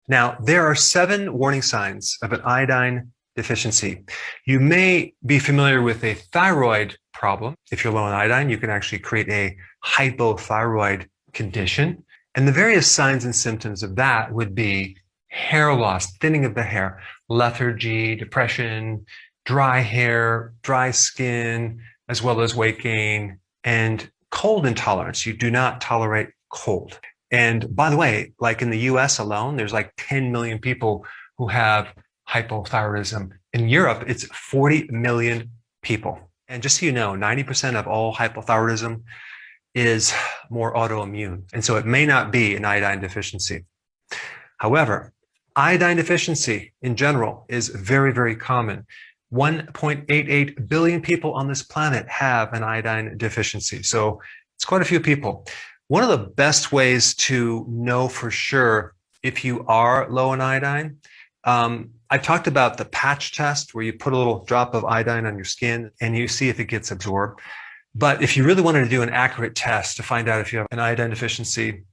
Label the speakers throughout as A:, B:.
A: Now, there are 7 warning signs of an iodine deficiency. You may be familiar with a thyroid problem. If you're low in iodine, you can actually create a hypothyroid condition. And the various signs and symptoms of that would be hair loss, thinning of the hair, lethargy, depression, dry hair, dry skin, as well as weight gain, and cold intolerance. You do not tolerate cold. And by the way, like in the US alone, there's like 10 million people who have hypothyroidism. In Europe, it's 40 million people. And just so you know, 90% of all hypothyroidism is more autoimmune. And so it may not be an iodine deficiency. However, iodine deficiency in general is very, very common. 1.88 billion people on this planet have an iodine deficiency. So it's quite a few people. One of the best ways to know for sure if you are low in iodine, I talked about the patch test where you put a little drop of iodine on your skin and you see if it gets absorbed. But if you really wanted to do an accurate test to find out if you have an iodine deficiency,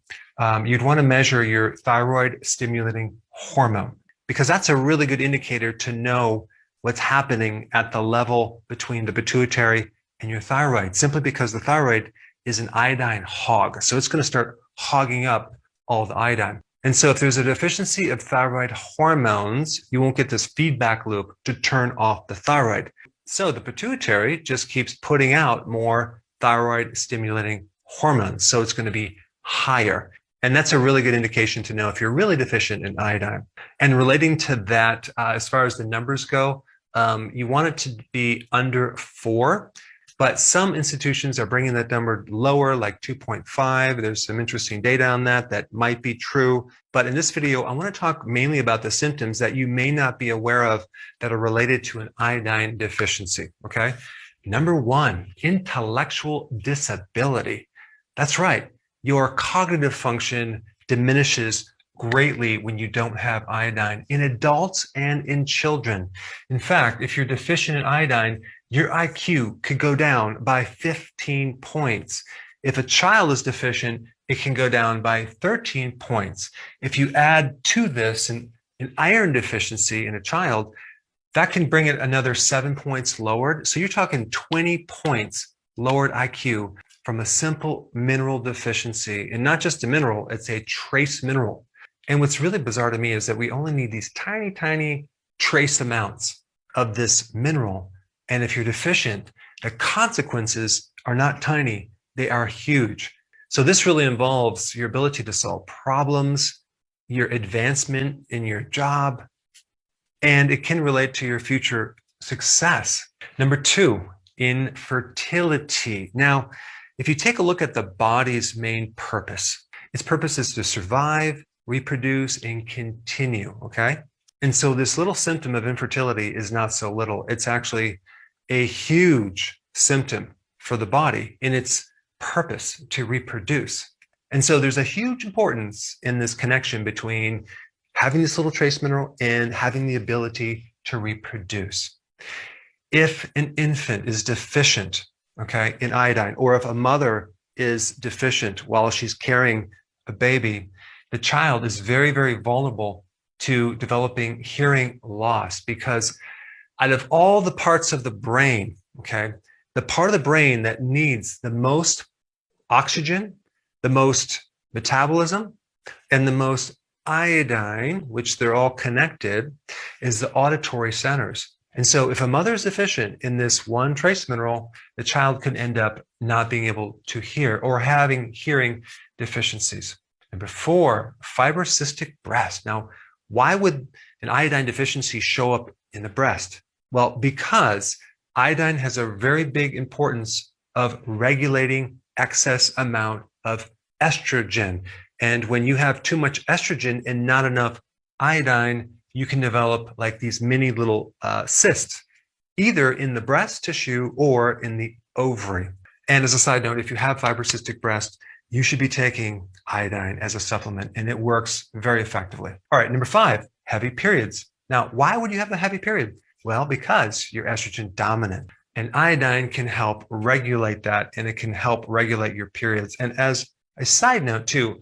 A: you'd want to measure your thyroid stimulating hormone, because that's a really good indicator to know what's happening at the level between the pituitary and your thyroid, simply because the thyroid is an iodine hog. So it's going to start hogging up all the iodine. And so if there's a deficiency of thyroid hormones, you won't get this feedback loop to turn off the thyroid. So the pituitary just keeps putting out more thyroid stimulating hormones. So it's going to be higher. And that's a really good indication to know if you're really deficient in iodine. And relating to that, as far as the numbers go, you want it to be under 4. But some institutions are bringing that number lower, like 2.5. There's some interesting data on that might be true. But in this video, I want to talk mainly about the symptoms that you may not be aware of that are related to an iodine deficiency, okay? Number 1, intellectual disability. That's right. Your cognitive function diminishes greatly when you don't have iodine in adults and in children. In fact, if you're deficient in iodine, your IQ could go down by 15 points. If a child is deficient, it can go down by 13 points. If you add to this an iron deficiency in a child, that can bring it another 7 points lowered. So you're talking 20 points lowered IQ from a simple mineral deficiency. And not just a mineral, it's a trace mineral. And what's really bizarre to me is that we only need these tiny, tiny trace amounts of this mineral. And if you're deficient, the consequences are not tiny, they are huge. So this really involves your ability to solve problems, your advancement in your job, and it can relate to your future success. Number 2, infertility. Now, if you take a look at the body's main purpose, its purpose is to survive, reproduce, and continue, okay? And so this little symptom of infertility is not so little. It's actually a huge symptom for the body in its purpose to reproduce. And so there's a huge importance in this connection between having this little trace mineral and having the ability to reproduce. If an infant is deficient, okay, in iodine, or if a mother is deficient while she's carrying a baby, the child is very, very vulnerable to developing hearing loss, because out of all the parts of the brain, okay, the part of the brain that needs the most oxygen, the most metabolism, and the most iodine, which they're all connected, is the auditory centers. And so if a mother is deficient in this one trace mineral, the child can end up not being able to hear or having hearing deficiencies. Number 4, fibrocystic breast. Now, why would an iodine deficiency show up in the breast? Well, because iodine has a very big importance of regulating excess amount of estrogen. And when you have too much estrogen and not enough iodine, you can develop like these mini little cysts, either in the breast tissue or in the ovary. And as a side note, if you have fibrocystic breast, you should be taking iodine as a supplement, and it works very effectively. All right, number 5, heavy periods. Now, why would you have a heavy period? Well, because you're estrogen dominant, and iodine can help regulate that, and it can help regulate your periods. And as a side note too,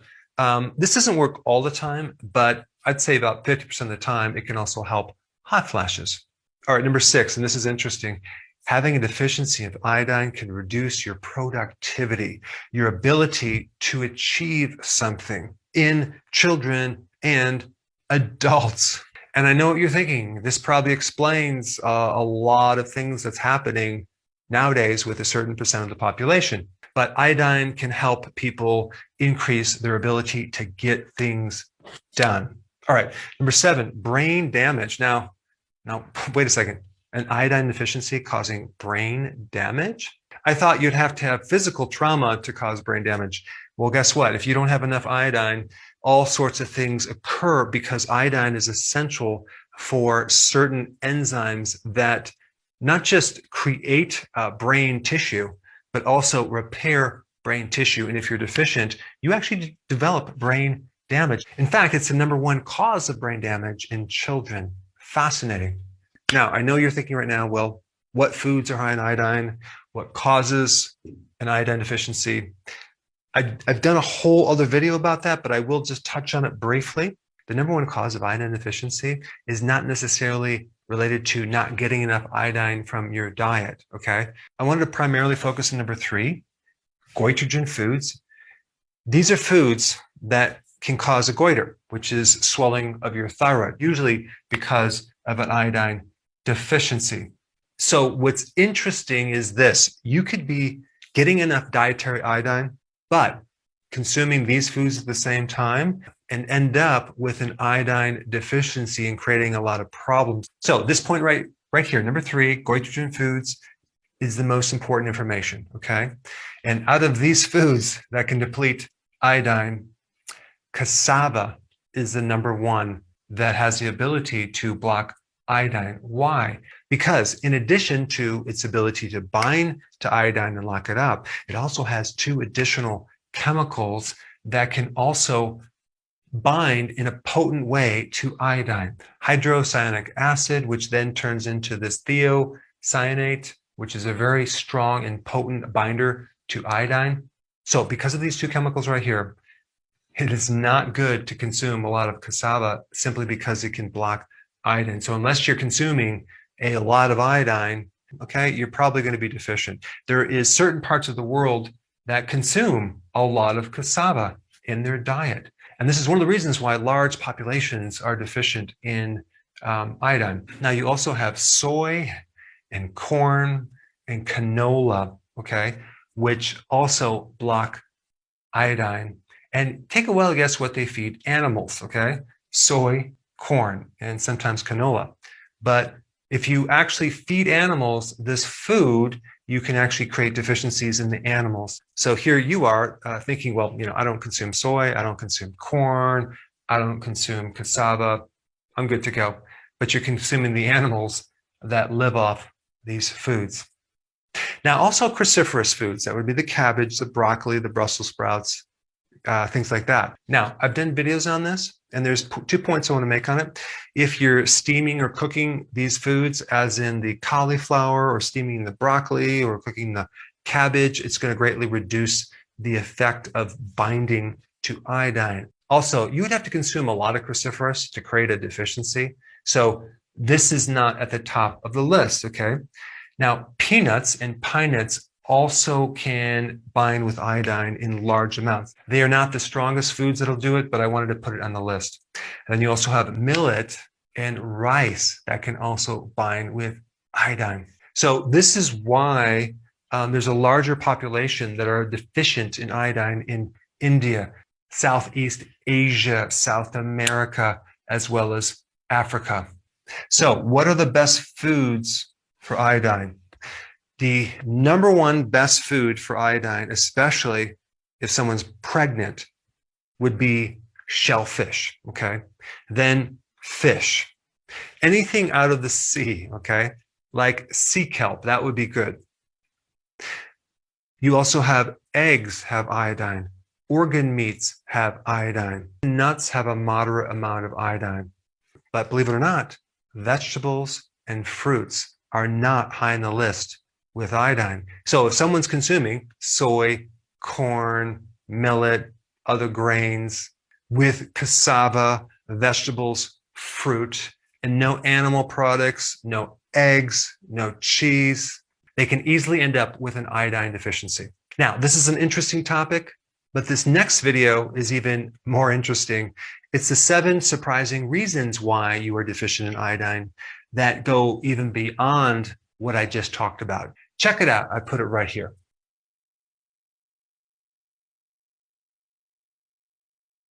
A: this doesn't work all the time, but I'd say about 50% of the time, it can also help hot flashes. All right, number 6, and this is interesting. Having a deficiency of iodine can reduce your productivity, your ability to achieve something in children and adults. And I know what you're thinking. This probably explains a lot of things that's happening nowadays with a certain percent of the population. But iodine can help people increase their ability to get things done. All right, number 7, brain damage. Now, wait a second. An iodine deficiency causing brain damage? I thought you'd have to have physical trauma to cause brain damage. Well, guess what? If you don't have enough iodine, all sorts of things occur because iodine is essential for certain enzymes that not just create brain tissue, but also repair brain tissue. And if you're deficient, you actually develop brain damage. In fact, it's the #1 cause of brain damage in children. Fascinating. Now, I know you're thinking right now, well, what foods are high in iodine? What causes an iodine deficiency? I've done a whole other video about that, but I will just touch on it briefly. The #1 cause of iodine deficiency is not necessarily related to not getting enough iodine from your diet, okay? I wanted to primarily focus on number 3, goitrogen foods. These are foods that can cause a goiter, which is swelling of your thyroid, usually because of an iodine deficiency. So what's interesting is this: you could be getting enough dietary iodine, but consuming these foods at the same time and end up with an iodine deficiency and creating a lot of problems. So this point right here, number 3, goitrogen foods, is the most important information, okay? And out of these foods that can deplete iodine, cassava is the #1 that has the ability to block iodine. Why? Because in addition to its ability to bind to iodine and lock it up, it also has 2 additional chemicals that can also bind in a potent way to iodine. Hydrocyanic acid, which then turns into this thiocyanate, which is a very strong and potent binder to iodine. So because of these 2 chemicals right here, it is not good to consume a lot of cassava simply because it can block iodine. So unless you're consuming a lot of iodine, okay, you're probably going to be deficient. There is certain parts of the world that consume a lot of cassava in their diet. And this is one of the reasons why large populations are deficient in iodine. Now, you also have soy and corn and canola, okay, which also block iodine. And take a wild guess what they feed animals, okay? Soy, corn, and sometimes canola. But if you actually feed animals this food, you can actually create deficiencies in the animals. So here you are thinking, well, I don't consume soy, I don't consume corn, I don't consume cassava, I'm good to go. But you're consuming the animals that live off these foods. Now, also cruciferous foods, that would be the cabbage, the broccoli, the Brussels sprouts, things like that. Now, I've done videos on this, and there's 2 points I want to make on it. If you're steaming or cooking these foods, as in the cauliflower, or steaming the broccoli, or cooking the cabbage, it's going to greatly reduce the effect of binding to iodine. Also, you would have to consume a lot of cruciferous to create a deficiency. So this is not at the top of the list, okay? Now, peanuts and pine nuts also can bind with iodine in large amounts. They are not the strongest foods that'll do it, but I wanted to put it on the list. And then you also have millet and rice that can also bind with iodine. So this is why there's a larger population that are deficient in iodine in India, Southeast Asia, South America, as well as Africa. So what are the best foods for iodine? The #1 best food for iodine, especially if someone's pregnant, would be shellfish, okay? Then fish. Anything out of the sea, okay? Like sea kelp, that would be good. You also have eggs have iodine. Organ meats have iodine. Nuts have a moderate amount of iodine. But believe it or not, vegetables and fruits are not high on the list with iodine. So if someone's consuming soy, corn, millet, other grains with cassava, vegetables, fruit, and no animal products, no eggs, no cheese, they can easily end up with an iodine deficiency. Now, this is an interesting topic, but this next video is even more interesting. It's the 7 surprising reasons why you are deficient in iodine that go even beyond what I just talked about. Check it out. I put it right here.